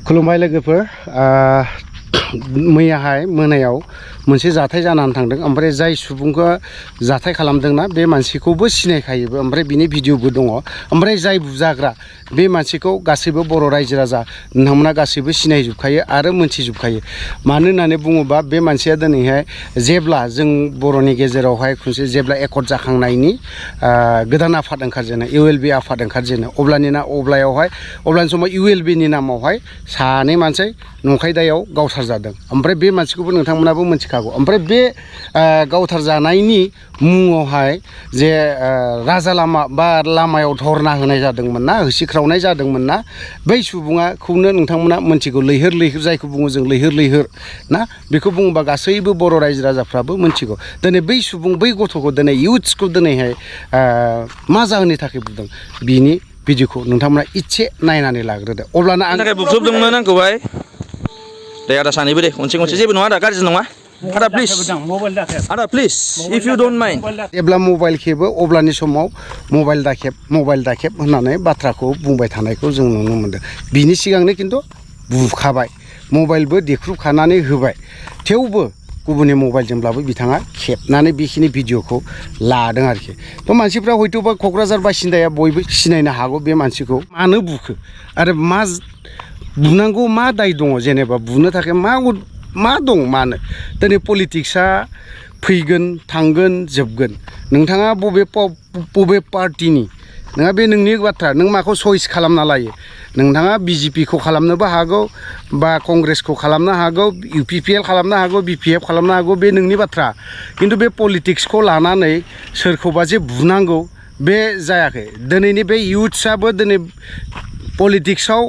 खुलुमबाय लोगोफोर मैयाहाय मोनायाव मोनसे जाथाय जानानै थांदों ओमफ्राय जाय सुबुंखौ जाथाय खालामदोंना बे मानसिखौबो सिनायखायोबो ओमफ्राय बिनि भिडिअबो दङ ओमफ्राय जाय बुजाग्रा बे मानसिखौ गासैबो बर' रायजो राजा नोंथांमोना गासैबो सिनायजोबखायो आरो मोनथिजोबखायो मानो होननानै बुङोबा बे मानसिया दिनैहाय जेब्ला जों बर'नि गेजेरावहाय खनसे जेब्ला एकर्ड जाखांनायनि गोदान आफाद ओंखारजेनो ULB आफाद ओंखारजेनो अब्लानि समाव ULB नि नामावहाय सानै मानसि नंखाय दायाव गावथार जादों ओमफ्राय बे मानसिखौबो नोंथांमोनाबो मिथिखागौ ओमफ्राय बे गावथार जानायनि मुङावहाय जे राजा लामा बा लामायाव धरना होनाय जादोंमोन ना होसिख्रावनाय जादोंमोन ना बै सुबुङाखौनो नोंथांमोना मिथिगौ लैहोर लैहोर जायखौ बुङो जों लैहोर लैहोर ना बेखौ बुङोबा गासैबो बर' रायजो राजाफ्राबो मिथिगौ दिनै बै गथ'खौ दिनै इयुथ्सखौ दिनैहाय मा जाहोननि थाखाय बुंदों बिनि भिडिअखौ नोंथांमोना इसे नायनानै लाग्रोदो अब्लाना आं थाखाय बुख्रुबदोंमोन आंखौहाय दे आदा सानैबो दे खनसे जेबो नङा आदा गाज्रि नङा आदा प्लिज आदा please if you don't mind जेब्ला मबाइल खेबो अब्लानि समाव मबाइल दाखेब होननानै बाथ्राखौ बुंबाय थानायखौ जों नुनो मोनदों बिनि सिगांनो खिन्थु बुखाबाय मबाइलबो देख्रुबखानानै होबाय थेवबो गुबुननि मबाइलजोंब्लाबो बिथाङा खेबनानै बेखिनि भिडिअखौ लादों आरोखि थ' मानसिफ्रा हयथ'बा क'क्राझार बासिन्दाया बयबो सिनायनो हागौ बे मानसिखौ मानो बुखो आरो मा बुनांगौ मा दाय दङ जेनेबा बुनो थाखाय मा दं मानो दिनै पलिटिक्सआ फैगोन थांगोन जोबगोन नोंथाङा बबे पार्टिनि नोंहा बे नोंनि बाथ्रा नों माखौ चइस खालामना लायो नोंथाङा BJP खौ खालामनोबो हागौ बा कंग्रेसखौ खालामनो हागौ UPPL खालामनो हागौ BPF खालामनो हागौ बे नोंनि बाथ्रा खिन्थु बे पलिटिक्सखौ लानानै सोरखौबा जे बुनांगौ बे जायाखै दिनैनि बे इयुथ्सआबो दिनै पलिटिक्सआव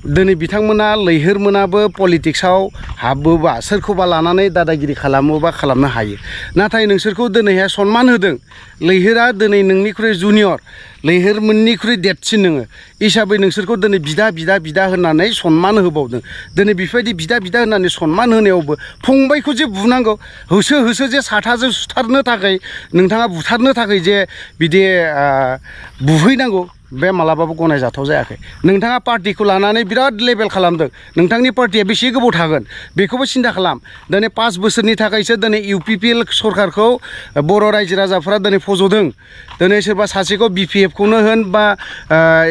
दिनै बिथांमोना लैहोरमोनाबो पलिटिक्सआव हाबोबा सोरखौबा लानानै दादागिरि खालामोबा खालामनो हायो नाथाय नोंसोरखौ दिनैहाय सनमान होदों लैहोरा दिनै नोंनिख्रुइ जुनियर लैहोरमोननिख्रुइ देरसिन नोङो हिसाबै नोंसोरखौ दिनै बिदा होननानै सनमान होबावदों दिनै बेफोरबायदि बिदा होननानै सनमान होनायावबो फंबायखौ जे बुनांगौ होसो जे साथाजों सुथारनो थाखाय नोंथाङा बुथारनो थाखाय जे बिदि बुहैनांगौ बे मालाबाबो गनायजाथाव जायाखै नोंथाङा पार्टिखौ लानानै बिराद लेबेल खालामदों नोंथांनि पार्टिया बेसे गोबाव थागोन बेखौबो सिन्था खालाम दिनै 5 बोसोरनि थाखायसो दिनै UPPL सरकारखौ बर' रायजो राजाफ्रा दिनै फज'दों दिनै सोरबा सासेखौ BPF खौनो होन बा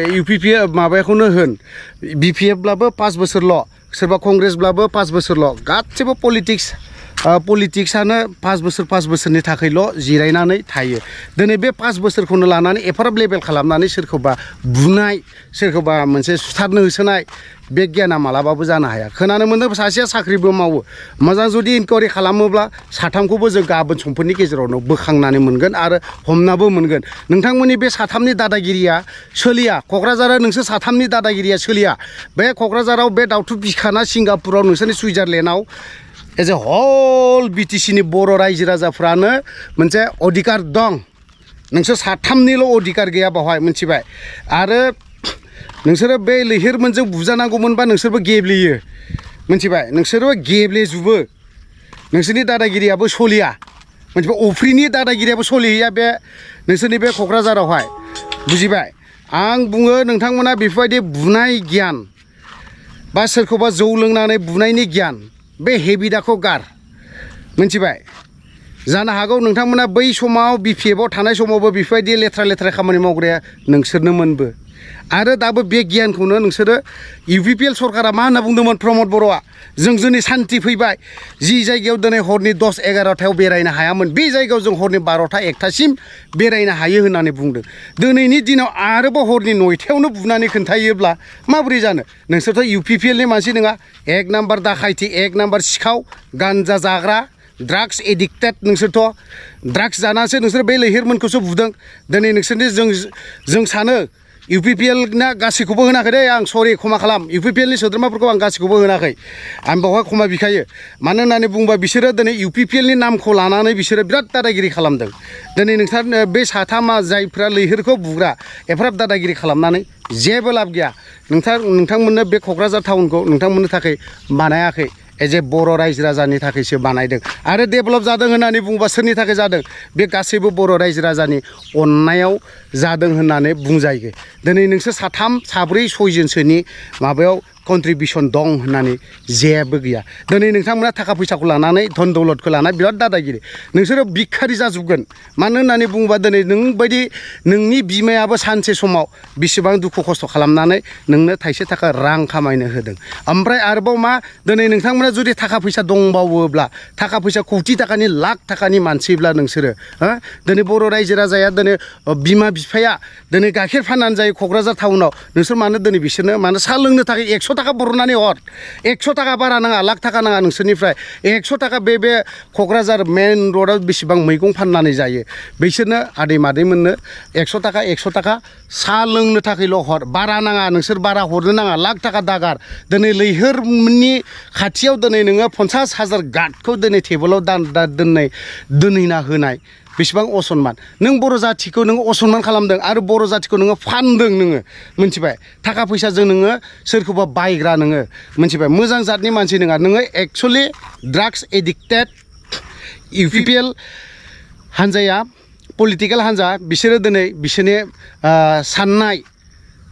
UPPL माबाखौनो होन BPF ब्लाबो 5 बोसोरल' सोरबा कंग्रेसब्लाबो 5 बोसोरल' गासिबो पलिटिक्सआनो 5 बोसोरनि थाखायल' जिरायनानै थायो दिनै बे 5 बोसोरखौनो लानानै एफाराब लेबेल खालामनानै सोरखौबा बुनाय सोरखौबा मोनसे सुथारनो होसोनाय बे गियाना मालाबाबो जानो हाया खोनानो मोन्दों सासेया साख्रिबो मावो मोजां जुदि इनकुवारि खालामोब्ला साथामखौबो जों गाबोन समफोरनि गेजेरावनो बोखांनानै मोनगोन आरो हमनाबो मोनगोन नोंथांमोननि बे साथामनि दादागिरिया सोलिया क'क्राझाराव नोंसोर साथामनि दादागिरिया सोलिया बे क'क्राझाराव बे दावथु बिखाना सिंगापुराव नोंसोरनि सुइजारलेण्डआव एज ए हल BTC नि बर' रायजो राजाफ्रानो मोनसे अधिकार दं नोंसोर साथामनिल' अधिकार गैया बावहाय मिथिबाय आरो नोंसोरो बे लैहोरमोनजों बुजानांगौमोनबा नोंसोरबो गेब्लेयो मिथिबाय नोंसोरबो गेब्लेजोबो नोंसोरनि दादागिरियाबो सलिया मिथिबाय अफ्रिनि दादागिरियाबो सलिहैया बे नोंसोरनि बे क'क्राझारावहाय बुजिबाय आं बुङो नोंथांमोना बेफोरबायदि बुनाय गियान बा सोरखौबा जौ लोंनानै बुनायनि गियान बे हेबिटखौ गार मिथिबाय जानो हागौ नोंथांमोना बै समाव BPF आव थानाय समावबो बेफोरबायदि लेथ्रा खामानि मावग्राया नोंसोरनोमोनबो आरो दाबो बे गियानखौनो नोंसोरो UPPL सरकारा मा होनना बुंदोंमोन प्रमद बर'आ जों दिनै सान्थि फैबाय जि जायगायाव दिनै हरनि 10-11थायाव बेरायनो हायामोन बे जायगायाव जों हरनि 12-1थासिम बेरायनो हायो होननानै बुंदों दिनैनि दिनाव आरोबाव हरनि 9थायावनो बुनानै खोन्थायोब्ला माबोरै जानो नोंसोरथ' UPPL नि मानसि नङा 1 नाम्बार दाखायथि 1 नाम्बार सिखाव गान्जा जाग्रा ड्राग्स एडिक्टेड नोंसोरथ' ड्राग्स जानानैसो नोंसोर बे लैहोरमोनखौसो बुदों दिनै नोंसोरनि जों सानो UPPL ना गासैखौबो होनाखै दे आं सरि क्षमा खालाम UPPL नि सोद्रोमाफोरखौ आं गासैखौबो होनाखै आं बावहाय क्षमा बिखायो मानो होननानै बुंबा बिसोरो दिनै UPPL नि नामखौ लानानै बिसोरो बिराद दादागिरि खालामदों दिनै नोंथार बे साथामा जायफ्रा लैहोरखौ बुग्रा एफाराब दादागिरि खालामनानै जेबो लाब गैया नोंथांमोननो बे क'क्राझार टाउनखौ नोंथांमोननो थाखाय बानायाखै एज ए बर' रायजो राजानि थाखायसो बानायदों आरो डेभेलप जादों होननानै बुङोबा सोरनि थाखाय जादों बे गासैबो बर' रायजो राजानि अननायाव जादों होननानै बुंजायो दिनै नोंसोर 3, 4, 6 जनसोनि माबायाव कन्ट्रिबिउसन दं होननानै जेबो गैया दिनै नोंथांमोना थाखा फैसाखौ लानानै धन दौलतखौ लानानै बिराद दादागिरि नोंसोरो भिखारि जाजोबगोन मानो होननानै बुङोबा दिनै नोंबायदि नोंनि बिमायाबो सानसे समाव बेसेबां दुखु खस्थ' खालामनानै नोंनो थाइसे थाखा रां खामायनो होदों ओमफ्राय आरोबाव मा दिनै नोंथांमोना जुदि थाखा फैसा दंबावोब्ला थाखा फैसा कौटि थाखानि लाख थाखानि मानसिब्ला नोंसोरो दिनै बर' रायजो राजाया दिनै बिमा बिफाया दिनै गाइखेर फाननानै जायो क'क्राझार टाउनाव नोंसोर मानो दिनै बिसोरनो मानो साहा लोंनो थाखाय 100 थाखा बरननानै हर 100 थाखा बारा नाङा लाख थाखा नाङा नोंसोरनिफ्राय 100 थाखा बे क'क्राझार मेन र'डआव बेसेबां मैगं फाननानै जायो बिसोरनो आदै मादैमोननो 100 थाखा साहा लोंनो थाखायल' हर बारा नाङा नोंसोर बारा हरनो नाङा लाख थाखा दागार दिनै लैहोरनि खाथियाव दिनै नोङो 50,000 गार्डखौ दिनै टेबोलाव दोनहैना होनाय बेसेबां असनमान नों बर' जाथिखौ नोङो असनमान खालामदों आरो बर' जाथिखौ नोङो फानदों नोङो मिथिबाय थाखा फैसाजों नोङो सोरखौबा बायग्रा नोङो मिथिबाय मोजां जातनि मानसि नङा नोङो एक्चुअलि ड्राग्स एडिक्टेड इउपिपिएल हान्जाया पलिटिकेल हान्जा बिसोरो दिनै बिसोरनि साननाय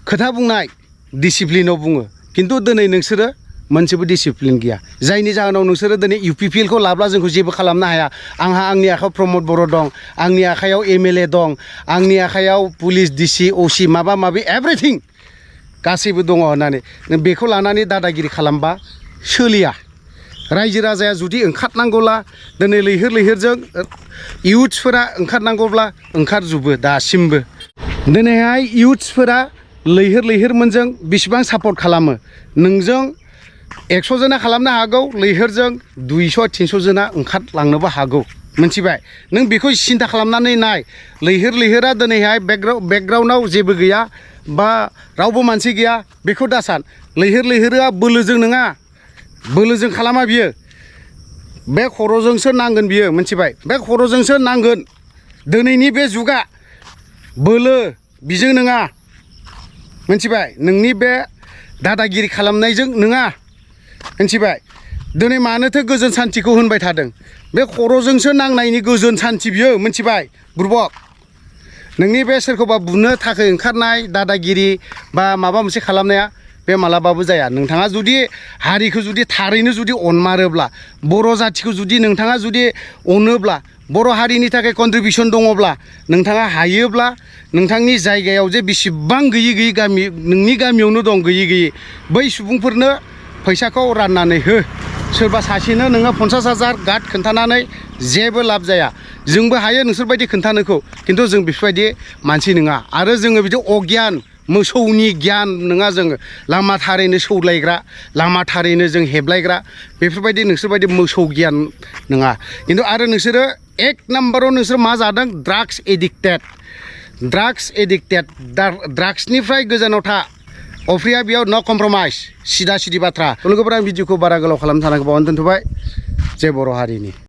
खोथा बुंनाय डिसिप्लिनाव बुङो खिन्थु दिनै नोंसोरो मोनसेबो डिसिप्लिन गैया जायनि जाहोनाव नोंसोरो दिनै इउपिपिएलखौ लाब्ला जोंखौ जेबो खालामनो हाया आंहा आंनि आखायाव प्रमद बर' दं आंनि आखायाव एमएलए दं आंनि आखायाव पुलिस डिसि असि माबा माबि एभ्रिथिं गासैबो दङ होननानै बेखौ लानानै दादागिरि खालामबा सोलिया रायजो राजाया जुदि ओंखारनांगौब्ला दिनै लैहोरजों इयुथ्सफोरा ओंखारनांगौब्ला ओंखारजोबो दासिमबो दिनैहाय इयुथ्सफोरा लैहोरमोनजों बेसेबां सापर्ट खालामो नोंजों 100 जना खालामनो हागौ लैहोरजों 200-300 जना ओंखारलांनोबो हागौ मिथिबाय नों बेखौ सिन्था खालामनानै नाय लैहोरा दिनैहाय बेकग्राउन्डआव जेबो गैया बा रावबो मानसि गैया बेखौ दासान लैहोरा बोलोजों नङा बोलोजों खालामा बियो बे खर'जोंसो नांगोन बियो मिथिबाय बे खर'जोंसो नांगोन दिनैनि बे जुगा बोलो बिजों नङा मिथिबाय नोंनि बे दादागिरि खालामनायजों नङा मिथिबाय दिनै मानोथो गोजोन सान्थिखौ होनबाय थादों बे खर'जोंसो नांनायनि गोजोन सान्थि बियो मिथिबाय बुरबक नोंनि बे सोरखौबा बुनो थाखाय ओंखारनाय दादागिरि बा माबा मोनसे खालामनाया बे मालाबाबो जाया नोंथाङा जुदि हारिखौ जुदि थारैनो जुदि अनमारोब्ला बर' जाथिखौ जुदि नोंथाङा जुदि अनोब्ला बर' हारिनि थाखाय कन्ट्रिबिउसन दङब्ला नोंथाङा हायोब्ला नोंथांनि जायगायाव जे बेसेबां गैयि गामि नोंनि गामियावनो दं गैयि बै सुबुंफोरनो फैसाखौ राननानै हो सोरबा सासेनो नोङो 50,000 गार्ड खोन्थानानै जेबो लाब जाया जोंबो हायो नोंसोरबायदि खोन्थानोखौ खिन्थु जों बेफोरबायदि मानसि नङा आरो जोङो बिदि अगियान मोसौनि गियान नङा जोङो लामा थारैनो सौलायग्रा लामा थारैनो जों हेबलायग्रा बेफोरबायदि नोंसोरबायदि मोसौ गियान नङा खिन्थु आरो नोंसोरो 1 नाम्बाराव नोंसोर मा जादों ड्राग्स एडिक्टेड ड्राग्सनिफ्राय गोजानाव था अफ्रिया बेयाव नो कमप्रमाइस सिदा सिदि बाथ्रा लोगोफोर आं भिडिअखौ बारा गोलाव खालामनो सानाखै बावनो दोनथ'बाय जय बर' हारिनि